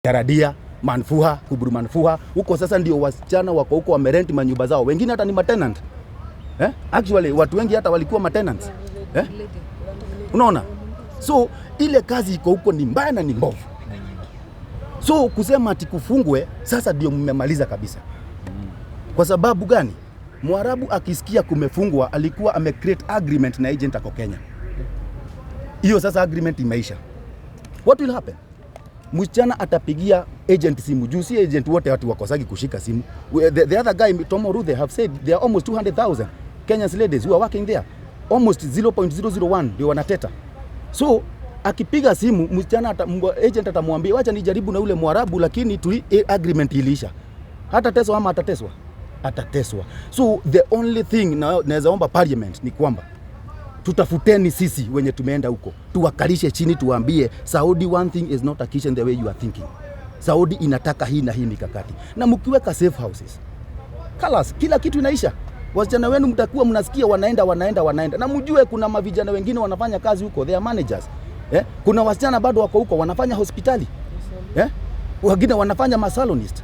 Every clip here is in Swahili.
Karadia, Manfuha, Kuburu Manfuha, huko sasa ndio wasichana wako huko wamerent manyumba zao. Wengine hata ni tenant. Actually watu wengi hata walikuwa tenants. Unaona? So ile kazi iko huko ni mbaya na ni mbovu. So kusema ati kufungwe sasa ndio mmemaliza kabisa. Kwa sababu gani? Mwarabu akisikia kumefungwa alikuwa amecreate agreement na agent ako Kenya. Hiyo sasa agreement imeisha. What will happen? Msichana atapigia agent simu. Juu si agent wote watu wakosagi kushika simu. The other guy tomorrow they have said there are almost 200,000 Kenyan ladies who are working there. Almost 0.001 ndio wanateta. So akipiga simu msichana agent atamwambia wacha nijaribu na ule Mwarabu, lakini tu agreement ilisha. Hata teswa ama atateswa? Atateswa. So the only thing naweza omba parliament ni kwamba tutafuteni sisi wenye tumeenda huko, tuwakalishe chini, tuambie Saudi, one thing is not a kitchen the way you are thinking. Saudi inataka hii na hii mikakati, na mkiweka safe houses kalas, kila kitu inaisha. Wasichana wenu mtakuwa mnasikia wanaenda, na mjue kuna mavijana wengine wanafanya kazi huko, they are managers. Kuna wasichana bado wako huko wanafanya hospitali, wengine wanafanya masalonist,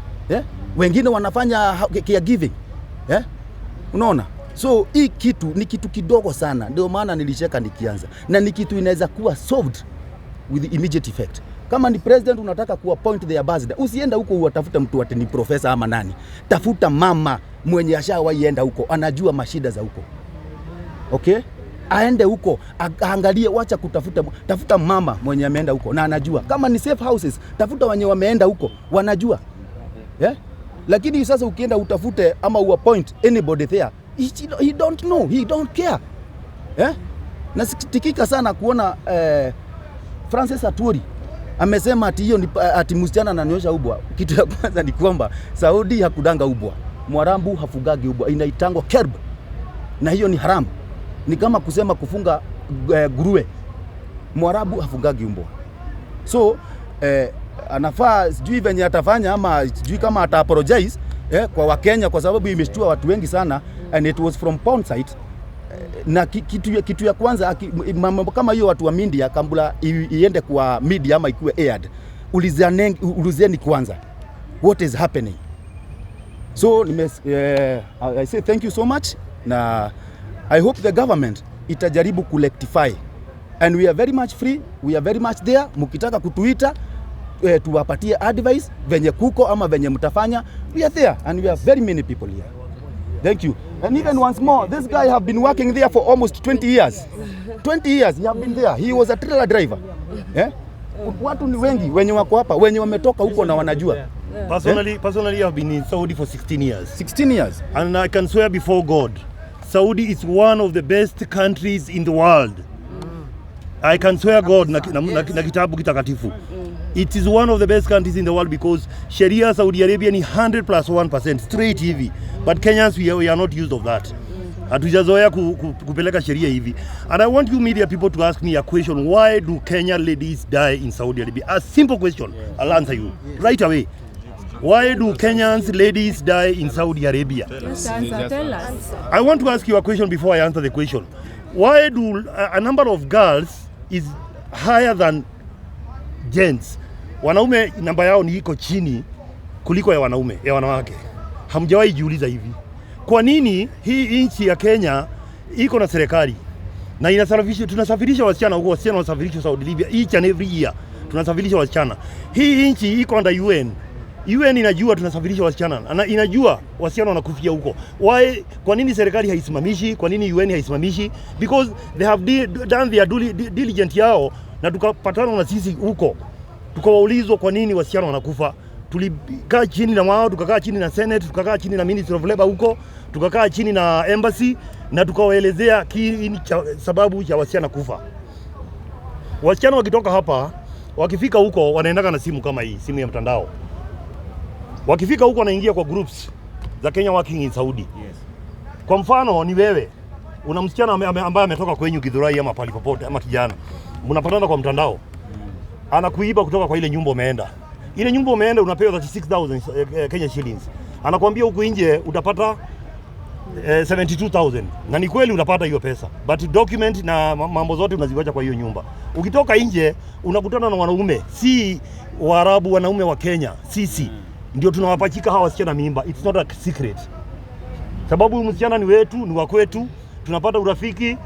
wengine wanafanya caregiving. Unaona? So hii kitu ni kitu kidogo sana, ndio maana nilisheka nikianza, na ni kitu inaweza kuwa solved with immediate effect. Kama ni president unataka kuappoint the ambassador, usienda huko uwatafuta mtu ati ni profesa ama nani. Tafuta mama mwenye ashawaienda huko, anajua mashida za huko. Okay? Aende huko, angalie, wacha tafuta mama mwenye ameenda huko na anajua. Kama ni safe houses, tafuta wenye wameenda huko, wanajua. Lakini sasa ukienda utafute ama uappoint anybody there, he don't know, he don't care. Nasikitika sana kuona Francis Atwoli amesema ati hiyo ati msichana ananyosha ubwa. Kitu ya kwanza ni kwamba Saudi hakudanga ubwa. Mwarabu hafugagi ubwa, inaitangwa kerb. Na hiyo ni haramu. Ni kama kusema kufunga nguruwe. Mwarabu hafugagi ubwa. So anafaa sijui venye atafanya ama sijui kama ata-apologize kwa Wakenya, kwa sababu imeshtua watu wengi sana, and it was from porn site. Na kitu ya kwanza kama hiyo watu wa media kabla iende kwa media ama ikuwe aired, ulizeni kwanza what is happening. So I say thank you so much, na I hope the government itajaribu kurectify, and we are very much free, we are very much there. Mkitaka kutuita tuwapatie advice venye kuko ama venye mtafanya, we are there, and we are very many people here. Thank you. And even once more, this guy have been working there for almost 20 years. 20 years he have been there. He was a trailer driver. Watu ni wengi wenye wako hapa, wenye wametoka huko na wanajua. Personally I've been in Saudi for 16 years. 16 years. And I can swear before God, Saudi is one of the best countries in the world. I can swear God na kitabu kitakatifu. It is one of the best countries in the world because Sharia Saudi Arabia ni 100+1% straight hivi. But Kenyans we are not used of that. Hatujazoea kupeleka sheria hivi. And I want you media people to ask me a question: why do Kenyan ladies die in Saudi Arabia? A simple question. I'll answer you right away. Why do Kenyans ladies die in Saudi Arabia? Tell us. I want to ask you a question before I answer the question. Why do a number of girls is higher than gents? Wanaume namba yao ni iko chini kuliko ya wanawake. Hamjawahi jiuliza hivi? Kwa nini hii nchi ya Kenya iko na serikali na tunasafirisha wasichana huko, wasichana wasafirishwa Saudi Arabia each and every year, tunasafirisha wasichana. Hii nchi iko under UN. UN inajua tunasafirisha wasichana, na inajua wasichana wanakufia huko. Why? Kwa nini serikali haisimamishi? Kwa nini UN haisimamishi? Because they have done their diligent yao, na tukapatana na sisi huko, tukawaulizwa kwa nini wasichana wanakufa. Tulikaa chini na wao, tukakaa chini na Senate, tukakaa chini na Ministry of Labor huko, tukakaa chini na Embassy, na tukawaelezea kiini cha sababu ya wasichana kufa. Wasichana wakitoka hapa, wakifika huko wanaendaka na simu kama hii, simu ya mtandao. Wakifika huko wanaingia kwa groups za Kenya working in Saudi. Yes. Kwa mfano ni wewe, una msichana ambaye ametoka kwenyu Githurai ama pali popote ama kijana. Mnapatana kwa mtandao. Anakuiba kutoka kwa ile nyumba umeenda. Ile nyumba umeenda unapewa 36,000 Kenya shillings. Anakuambia huku nje utapata 72,000. Na ni kweli unapata hiyo pesa. But document na mambo zote unaziwacha kwa hiyo nyumba. Ukitoka nje unakutana na wanaume, si Waarabu, wanaume wa Kenya. Sisi ndio tunawapachika hawa wasichana mimba. It's not a secret. Sababu msichana ni wetu, ni wa kwetu, tunapata urafiki.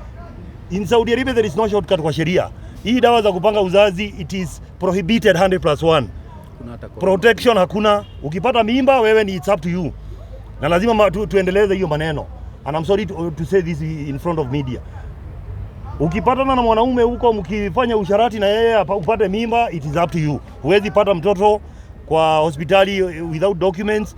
In Saudi Arabia there is no shortcut kwa sheria. Hii dawa za kupanga uzazi, it is prohibited 100+1. Protection hakuna. Ukipata mimba wewe ni it's up to you. Na lazima tuendeleze hiyo maneno. And I'm sorry to say this in front of media. Ukipatana na mwanaume huko mkifanya usharati na yeye upate mimba, it is up to you. Huwezi pata mtoto kwa hospitali without documents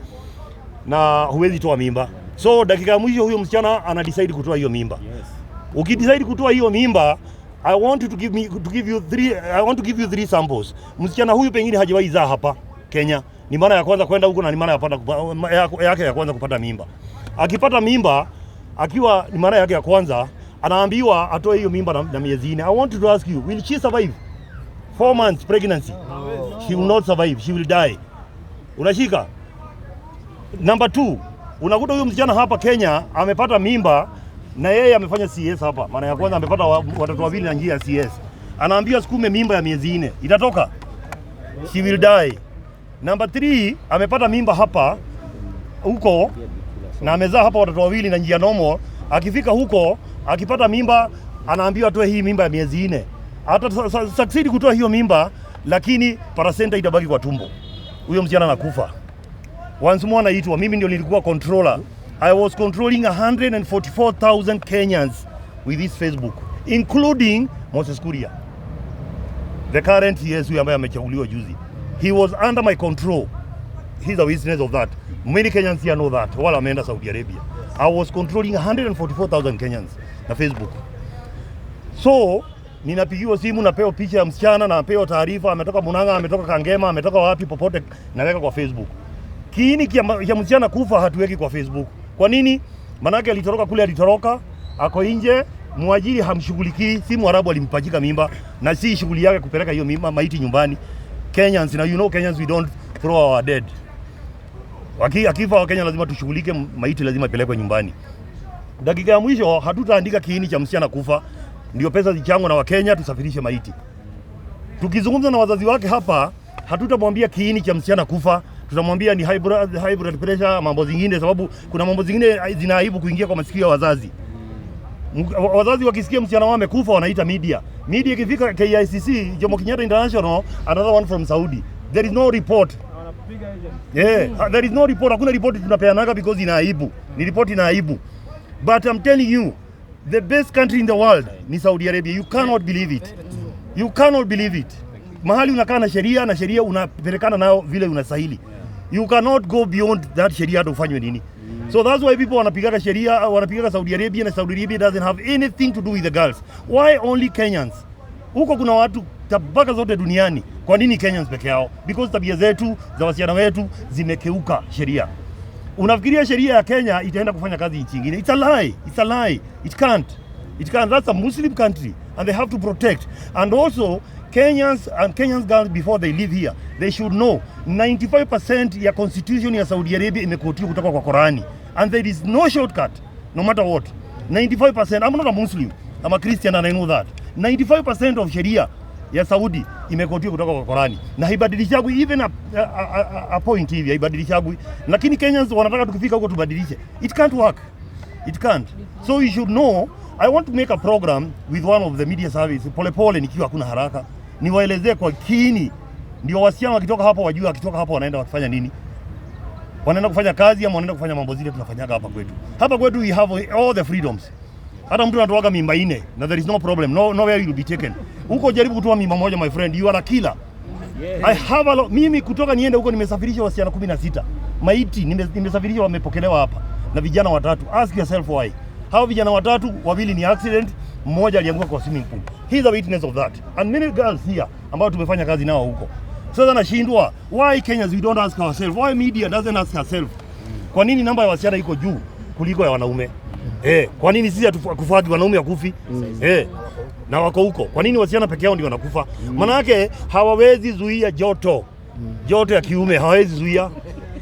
na huwezi toa mimba. So dakika mwisho huyo msichana ana decide kutoa hiyo mimba. Yes. Ukidecide kutoa hiyo mimba, I want to give you three samples. Msichana huyu pengine hajawahi zaa hapa Kenya. Ni mara ya kwanza kwenda huko na ni mara yake ya kwanza kupata mimba. Akipata mimba akiwa ni mara yake ya kwanza, anaambiwa atoe hiyo mimba na miezi 4. I want to ask you, will she survive 4 months pregnancy? She will not survive, she will die. Unashika? Number 2, unakuta huyo msichana hapa Kenya amepata mimba na yeye amefanya CS hapa. Mara ya kwanza amepata watoto wawili na njia ya CS. Anaambiwa sikume mimba ya miezi 4. Itatoka? She will die. Number 3, amepata mimba hapa huko na amezaa hapa watoto wawili na njia normal. Akifika huko, akipata mimba, anaambiwa atoe hii mimba ya miezi 4. Hata succeed kutoa hiyo mimba, lakini placenta itabaki kwa tumbo. Huyo msichana anakufa. Once more anaitwa, mimi ndio nilikuwa controller. I was controlling 144,000 Kenyans with this Facebook, including Moses Kuria, the current CS huyu ambaye amechaguliwa juzi. He was under my control. He's a witness of that. Many Kenyans here know that. Wala ameenda Saudi Arabia. I was controlling 144,000 Kenyans na Facebook. So, ninapigiwa simu, napewa picha ya msichana, napewa taarifa, ametoka Munanga, ametoka Kangema, ametoka wapi popote, naweka kwa Facebook. Kiini kia msichana kufa hatuweki kwa Facebook. Kwa nini? Manake alitoroka kule, alitoroka, ako nje, mwajiri hamshughulikii, si Mwarabu alimpachika mimba, na si shughuli yake kupeleka hiyo mimba maiti nyumbani. Kenyans, na you know Kenyans, we don't throw our dead. Akifa wa Kenya lazima tushughulike, maiti lazima ipelekwe nyumbani. Dakika ya mwisho hatutaandika kiini cha msichana kufa, ndio pesa zichangwe na Wakenya tusafirishe maiti. Tukizungumza na wazazi wake hapa, hatutamwambia kiini cha msichana kufa, tutamwambia ni high blood pressure, mambo zingine, sababu kuna mambo zingine zinaibu kuingia kwa masikio ya wazazi. Wazazi wakisikia msichana wao amekufa wanaita media. Media ikifika KICC, Jomo Kenyatta International, another one from Saudi. There is no report. Yeah, there is no report. Hakuna report tunapeanaga because inaibu. Ni report inaibu. But I'm telling you, the best country in the world ni Saudi Arabia. You cannot believe it. You cannot believe it. Mahali unakaa na sheria unapelekana nao vile unastahili. You cannot go beyond that sheria hata ufanywe nini. So that's why people wanapigaga sheria, wanapigaga Saudi Arabia, na Saudi Arabia doesn't have anything to do with the girls. Why only Kenyans? Huko kuna watu tabaka zote duniani. Kwa nini Kenyans peke yao? Because tabia zetu za wasichana wetu zimekeuka sheria. Unafikiria sheria ya Kenya itaenda kufanya kazi nchi nyingine? It's a lie. It's a lie. It can't. It can't. That's a Muslim country and they have to protect. And also Kenyans and Kenyans girls before they live here, they should know 95% ya constitution ya Saudi Arabia imekotiwa kutoka kwa Qurani, and there is no shortcut no matter what. 95%. I'm not a Muslim, I'm a Christian and I know that. 95% of sheria ya Saudi imekotiwa kutoka kwa Qurani na haibadilishagwi even a point hivi, haibadilishagwi. Lakini Kenyans wanataka tukifika huko tubadilishe. It can't work. It can't. So you should know. I want to make a program with one of the media service, pole nikiwa hakuna haraka, niwaelezee kwa kini, ndio wasichana wakitoka hapo wajua wakitoka hapo wanaenda wakifanya nini. Wanaenda kufanya kazi ama wanaenda kufanya mambo zile tunafanyaga hapa kwetu. Hapa kwetu we have all the freedoms. Hata mtu anatoaga mimba 4 na there is no problem, nowhere you will be taken. Huko jaribu kutoa mimba moja, my friend, you are a killer. Yeah. I have a mimi kutoka niende huko nimesafirisha wasichana 16. Maiti nimesafirisha wamepokelewa hapa na vijana 3. Ask yourself why. Hao vijana 3, wawili ni accident, mmoja alianguka kwa swimming pool. He is a witness of that. And many girls here ambao tumefanya kazi nao huko. Sasa nashindwa, why Kenyans we don't ask ourselves? Why media doesn't ask herself? Kwa nini namba ya wasichana iko juu kuliko ya wanaume? Kwa nini sisi hatukufuati wanaume wakufi? Na wako huko. Kwa nini wasichana peke yao ndio wanakufa? Maana yake hawawezi zuia joto. Joto ya kiume hawawezi zuia.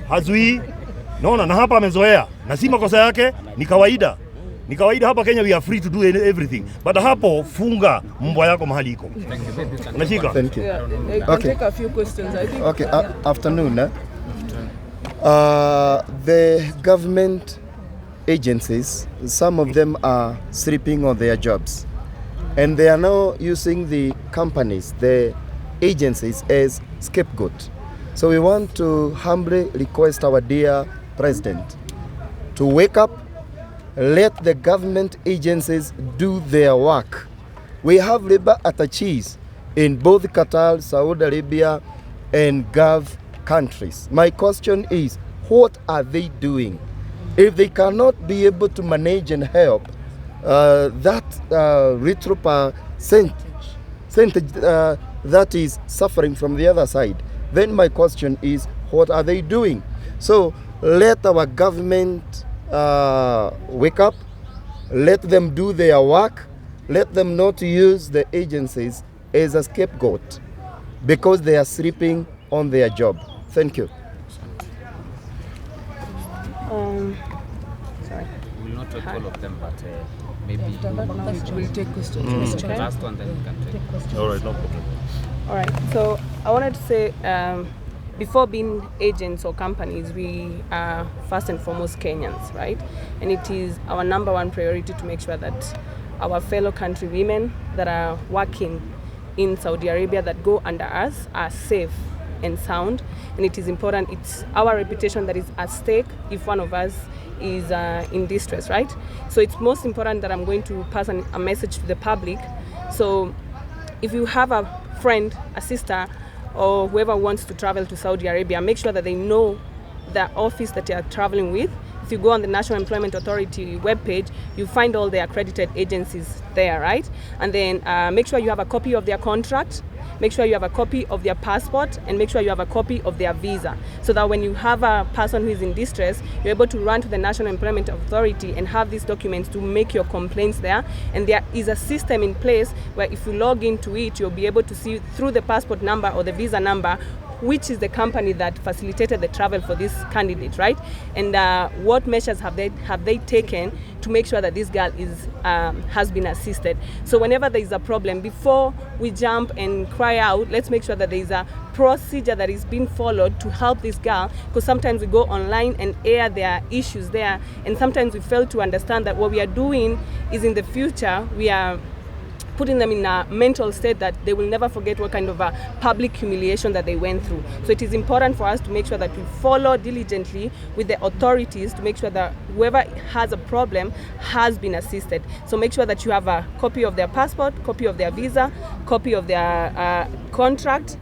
Hazui. Naona na hapa amezoea na si makosa yake, ni kawaida. Ni kawaida hapa Kenya, we are free to do everything. But hapo funga mbwa yako mahali iko. Unashika? Thank you. Yeah, I can take a few questions. I think. Okay, afternoon. The government agencies, some of them are sleeping on their jobs, and they are now using the companies, the agencies, as scapegoat. So we want to humbly request our dear President to wake up, let the government agencies do their work. We have labor attaches in both Qatar, Saudi Arabia, and Gulf countries. My question is, what are they doing? If they cannot be able to manage and help that little percentage that is suffering from the other side, then my question is, what are they doing? So let our government wake up, let them do their work, let them not use the agencies as a scapegoat because they are sleeping on their job. Thank you. Sorry. We will not take all of them, but maybe We'll take questions. the last one, then we can take. All right, no problem. All right. So I wanted to say, before being agents or companies, we are first and foremost Kenyans, right? And it is our number one priority to make sure that our fellow country women that are working in Saudi Arabia that go under us are safe and sound. And it is important, it's our reputation that is at stake if one of us is in distress, right? So it's most important that I'm going to pass a message to the public. So if you have a friend, a sister, or whoever wants to travel to Saudi Arabia, make sure that they know the office that you are traveling with. If you go on the National Employment Authority webpage, you find all the accredited agencies there, right? And then make sure you have a copy of their contract, make sure you have a copy of their passport, and make sure you have a copy of their visa, so that when you have a person who is in distress, you're able to run to the National Employment Authority and have these documents to make your complaints there. And there is a system in place where if you log into it, you'll be able to see through the passport number or the visa number which is the company that facilitated the travel for this candidate, right? And what measures have they taken to make sure that this girl is has been assisted. So whenever there is a problem, before we jump and cry out, let's make sure that there is a procedure that is being followed to help this girl, because sometimes we go online and air their issues there, and sometimes we fail to understand that what we are doing is in the future we are putting them in a mental state that they will never forget what kind of a public humiliation that they went through. So it is important for us to make sure that we follow diligently with the authorities to make sure that whoever has a problem has been assisted. So make sure that you have a copy of their passport, copy of their visa, copy of their contract.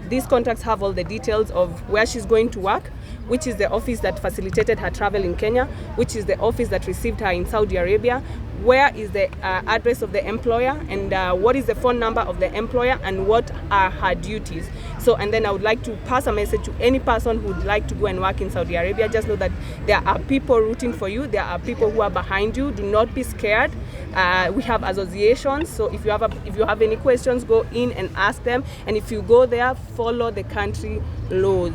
These contracts have all the details of where she's going to work, which is the office that facilitated her travel in Kenya, which is the office that received her in Saudi Arabia, where is the address of the employer, and what is the phone number of the employer, and what are her duties. So, and then I would like to pass a message to any person who would like to go and work in Saudi Arabia. Just know that there are people rooting for you. There are people who are behind you. Do not be scared. We have associations. So if you have any questions, go in and ask them. And if you go there, follow the country laws.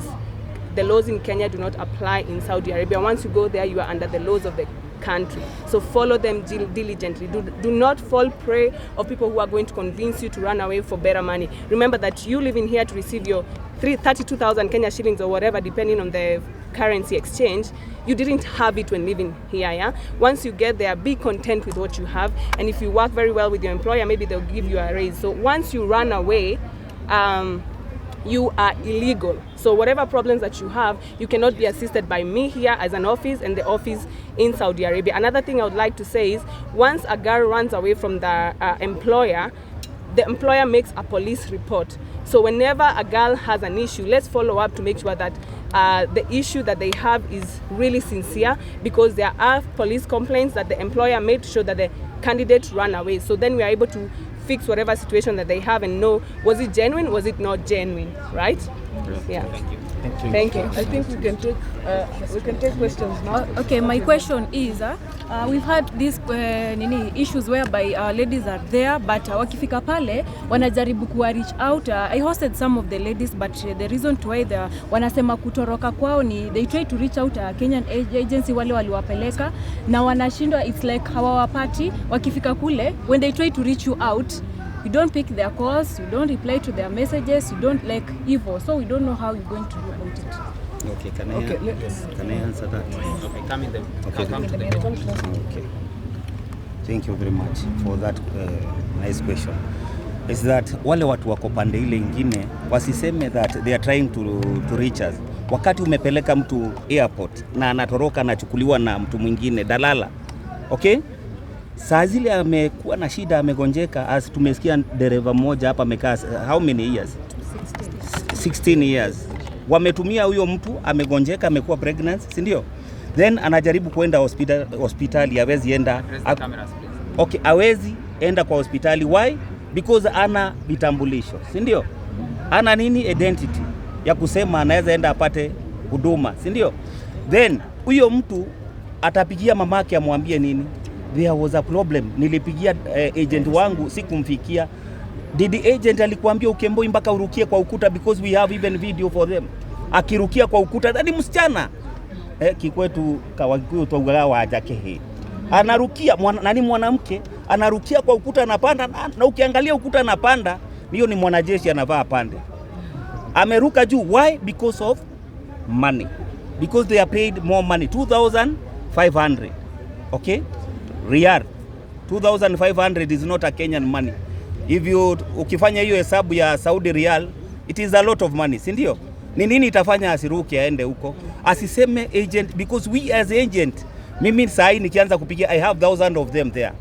The laws in Kenya do not apply in Saudi Arabia. Once you go there, you are under the laws of the country. So follow them diligently. Do not fall prey of people who are going to convince you to run away for better money. Remember that you live in here to receive your 32,000 Kenya shillings or whatever, depending on the currency exchange. You didn't have it when living here, yeah? Once you get there, be content with what you have. And if you work very well with your employer, maybe they'll give you a raise. So once you run away, you are illegal. So whatever problems that you have, you cannot be assisted by me here as an office and the office in Saudi Arabia. Another thing I would like to say is, once a girl runs away from the employer, the employer makes a police report. So whenever a girl has an issue, let's follow up to make sure that the issue that they have is really sincere, because there are police complaints that the employer made to show that the candidate ran away. So then we are able to fix whatever situation that they have and know, was it genuine, was it not genuine, right? Yeah. Thank you. Thank you. I think we can take questions now. Okay, my question is we've had these issues whereby ladies are there but wakifika pale wanajaribu kuwa reach out. I hosted some of the ladies but the reason to why wanasema kutoroka kwao ni they try to reach out Kenyan agency wale waliwapeleka na wanashindwa. It's like hawawapati wakifika kule. When they try to reach you out, you don't pick their calls, you don't reply to their messages, you don't like evil. So we don't know how you're going to do about it. Okay, can I answer that? Okay, come to the Okay. Thank you very much for that nice question. Is that wale watu wako pande ile ingine wasiseme that they are trying to reach us. Wakati umepeleka mtu airport na anatoroka anachukuliwa na mtu mwingine dalala. Okay? Saa zile amekuwa na shida, amegonjeka, as tumesikia dereva mmoja hapa amekaa how many years? 16 years. Wametumia huyo mtu amegonjeka, amekuwa pregnant, si ndio? Then anajaribu kwenda hospitali, hawezi enda. Okay, hawezi enda kwa hospitali. Why? Because ana vitambulisho, si ndio? Ana nini? Identity ya kusema anaweza enda apate huduma, si ndio? Then huyo mtu atapigia mamake amwambie nini? There was a problem. Nilipigia agent wangu sikumfikia. Did the agent alikuambia ukemboi mpaka urukie kwa ukuta? Because we have even video for them. Akirukia kwa ukuta ndani msichana. Kikwetu Kawagikuyu togaga wajake hii. Anarukia mwanamke anarukia kwa ukuta anapanda na ukiangalia ukuta anapanda, hiyo ni mwanajeshi anavaa pande. Ameruka juu. Why? Because of money. Because they are paid more money, 2,500. Okay? Riyal 2,500 is not a Kenyan money. If you ukifanya hiyo hesabu ya Saudi Riyal, it is a lot of money, si ndio? Ni nini itafanya asiruke aende huko? Asiseme agent, because we as agent, mimi sahi nikianza kupigia, I have thousands of them there.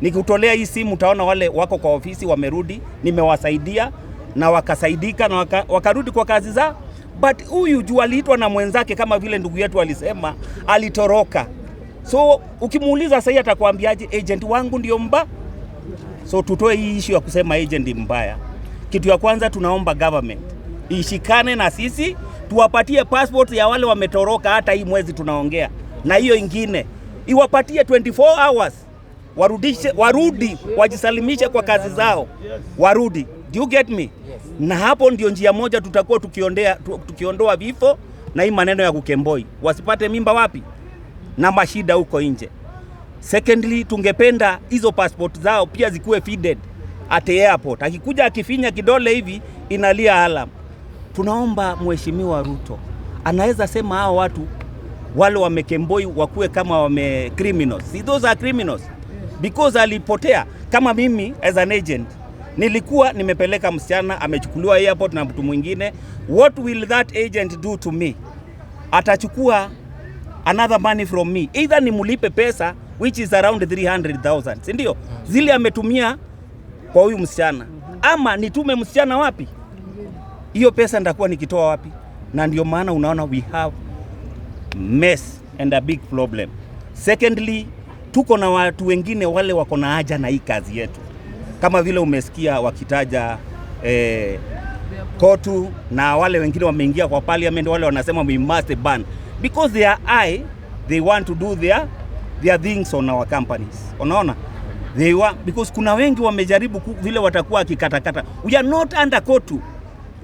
Nikutolea hii simu utaona wale wako kwa ofisi wamerudi, nimewasaidia na wakasaidika na wakarudi kwa kazi zao. But huyu juu aliitwa na mwenzake kama vile ndugu yetu alisema, alitoroka. So ukimuuliza sasa atakwambiaje agent wangu ndio mbaya? So tutoe hii issue ya kusema agent mbaya. Kitu ya kwanza tunaomba government ishikane na sisi, tuwapatie passport ya wale wametoroka. Hata hii mwezi tunaongea na hiyo ingine iwapatie 24 hours, warudi wajisalimishe kwa kazi zao, warudi. Do you get me? Na hapo ndio njia moja tutakuwa tukiondoa vifo na hii maneno ya kukemboi. Wasipate mimba wapi? Na mashida huko nje. Secondly, tungependa hizo passport zao pia zikuwe feeded at airport. Akikuja akifinya kidole hivi inalia alarm. Tunaomba Mheshimiwa Ruto anaweza sema hao watu wale wamekemboi wakuwe kama wame criminals. See, those are criminals. Because alipotea. Kama mimi as an agent nilikuwa nimepeleka msichana amechukuliwa airport na mtu mwingine. What will that agent do to me? Atachukua another money from me. Either nimulipe pesa which is around 300,000, si ndio? Zile ametumia kwa huyu msichana. Ama nitume msichana wapi? Hiyo pesa ndakuwa nikitoa wapi? Na ndio maana unaona we have mess and a big problem. Secondly, tuko na watu wengine wale wako na haja na hii kazi yetu. Kama vile umesikia wakitaja Kotu na wale wengine wameingia kwa parliament, wale wanasema we must ban because they want to do their things on our companies. Unaona? They want, because kuna wengi wamejaribu vile watakuwa kikatakata. We are not under Kotu.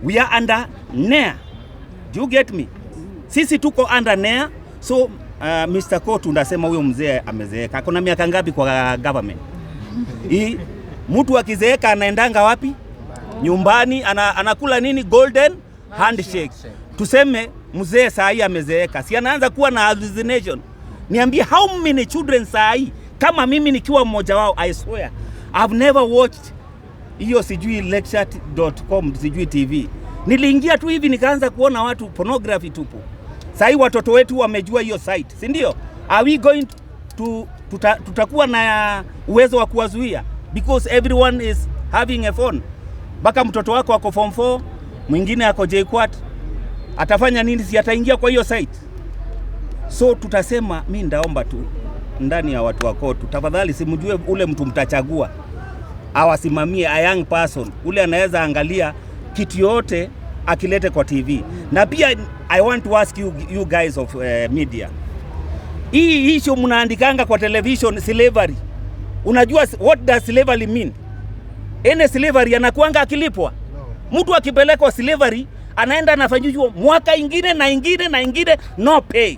We are under NEA. Do you get me? Sisi tuko under NEA. So Mr. Kotu ndasema huyo mzee amezeeka. Kuna miaka ngapi kwa government? Hii mtu akizeeka anaendanga wapi? Nyumbani anakula nini? Golden handshake. Tuseme mzee saa hii amezeeka. Si anaanza kuwa na hallucination. Niambie how many children saa hii kama mimi nikiwa mmoja wao, I swear I've never watched hiyo sijui lecture.com sijui TV. Niliingia tu hivi nikaanza kuona watu pornography tupo. Saa hii watoto wetu wamejua hiyo site, si ndio? Are we going to tutakuwa na uwezo wa kuwazuia? Because everyone is having a phone. Baka mtoto wako ako form 4, mwingine ako JKUAT, atafanya nini? Si ataingia kwa hiyo site. So tutasema, mimi ndaomba tu ndani ya watu wako tafadhali simjue ule mtu mtachagua awasimamie a young person ule anaweza angalia kitu yote akilete kwa TV. Na pia I want to ask you guys of media. Hii issue mnaandikanga kwa television slavery. Unajua what does slavery mean? Ene slavery anakuanga akilipwa. Mtu akipelekwa slavery anaenda anafanyishwa mwaka ingine na ingine no pay.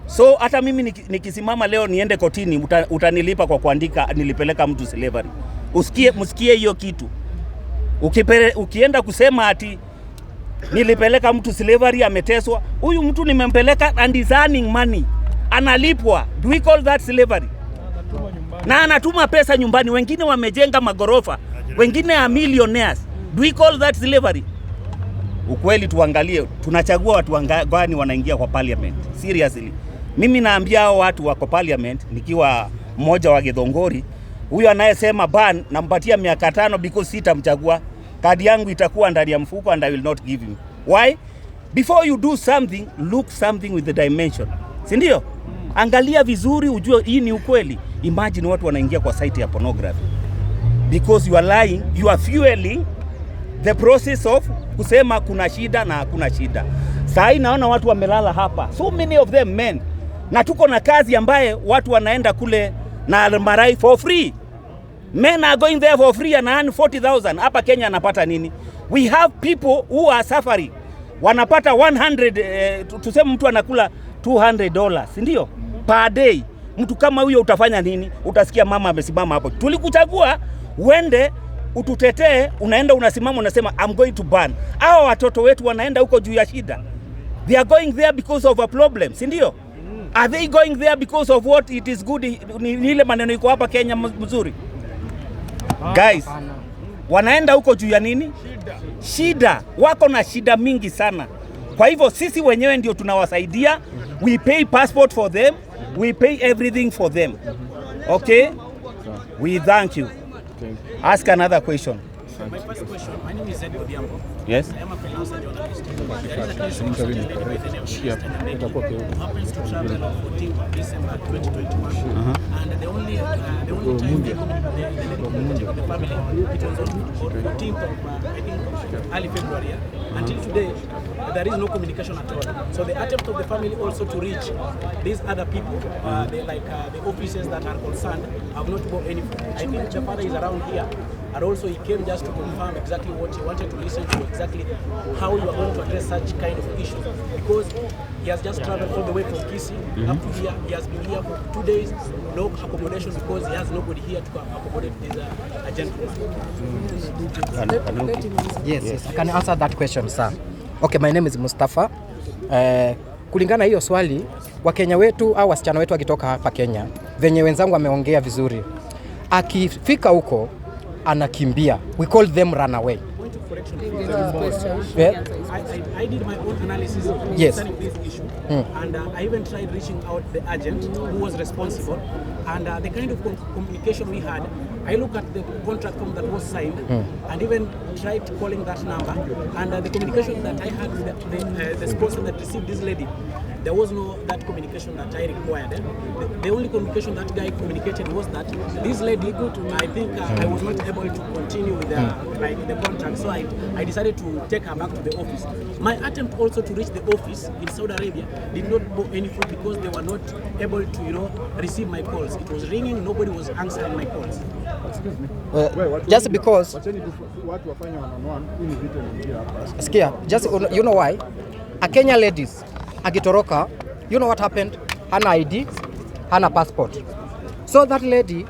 So hata mimi nikisimama leo niende kotini utanilipa kwa kuandika nilipeleka mtu slavery. Msikie hiyo kitu. Ukienda kusema ati nilipeleka mtu slavery ameteswa, huyu mtu nimempeleka and is earning money. Analipwa. Do we call that slavery? Na anatuma pesa nyumbani, wengine wamejenga magorofa, wengine are millionaires. Do we call that slavery? Ukweli tuangalie, tunachagua watu gani wanaingia kwa parliament. Seriously. Mimi naambia hao watu wako parliament, nikiwa mmoja wa Githongori, huyu anayesema ban nampatia miaka 5 because sitamchagua. Kadi yangu itakuwa ndani ya mfuko and I will not give him. Why? Before you do something, look something with the dimension. Si ndio? Angalia vizuri ujue hii ni ukweli. Imagine watu wanaingia kwa site ya pornography. Because you are lying, you are fueling the process of kusema kuna shida na hakuna shida. Saa hii naona watu wamelala hapa. So many of them men. Na tuko na kazi ambaye watu wanaenda kule na almarai for free. Men are going there for free and earn 40,000. Hapa Kenya anapata nini? We have people who are suffering. Wanapata 100, tuseme mtu anakula $200, si ndio? Per day. Mtu kama huyo utafanya nini? Utasikia mama amesimama hapo. Tulikuchagua uende ututetee, unaenda unasimama unasema I'm going to ban. Hao watoto wetu wanaenda huko juu ya shida. They are going there because of a problem, si ndio? Are they going there because of what it is good? Ni ile maneno iko hapa Kenya mzuri. Guys, wanaenda huko juu ya nini? Shida. Wako na shida mingi sana. Kwa hivyo sisi wenyewe ndio tunawasaidia. We pay passport for them. We pay everything for them. Okay? We thank you. Ask another question. My first question, my name is Ed Odiambo. Yes? I am a freelancer journalist. There is a case of a lady by the name of Sister Nyameki who happens to travel on 14th December 2021. And the only time the lady communicated with the family, it was on 14th of, I think, early February. Until today, there is no communication at all. So the attempt of the family also to reach these other people, the officers that are concerned, have not got any. I think the father is around here. And also he came just to confirm exactly what he wanted to listen to, exactly how you are going to address such kind of issues. Because he has just traveled all the way from Kisii up to here. He has been here for 2 days, no accommodation because he has nobody here to accommodate this gentleman. Yes, I can answer that question, sir. Okay, my name is Mustafa. Kulingana hiyo swali, Wakenya wetu au wasichana wetu wakitoka hapa Kenya, venye wenzangu wameongea vizuri, akifika huko anakimbia. We call them runaway. Point of correction. Yeah. I did my own analysis concerning this issue, and I even tried reaching out the agent who was responsible, and the kind of communication we had. I looked at the contract form that was signed, and even tried calling that number, and the communication that I had with the sponsor that received this lady, there was no that communication that I required. The only communication that guy communicated was that this lady, I think I was not able to continue with the contract, so I decided to take her back to the office. My attempt also to reach the office in Saudi Arabia did not go any further because they were not able to, receive my calls. It was ringing, nobody was answering my calls. Just because just you know why a Kenya ladies akitoroka, you know what happened? Hana ID, hana passport. So that lady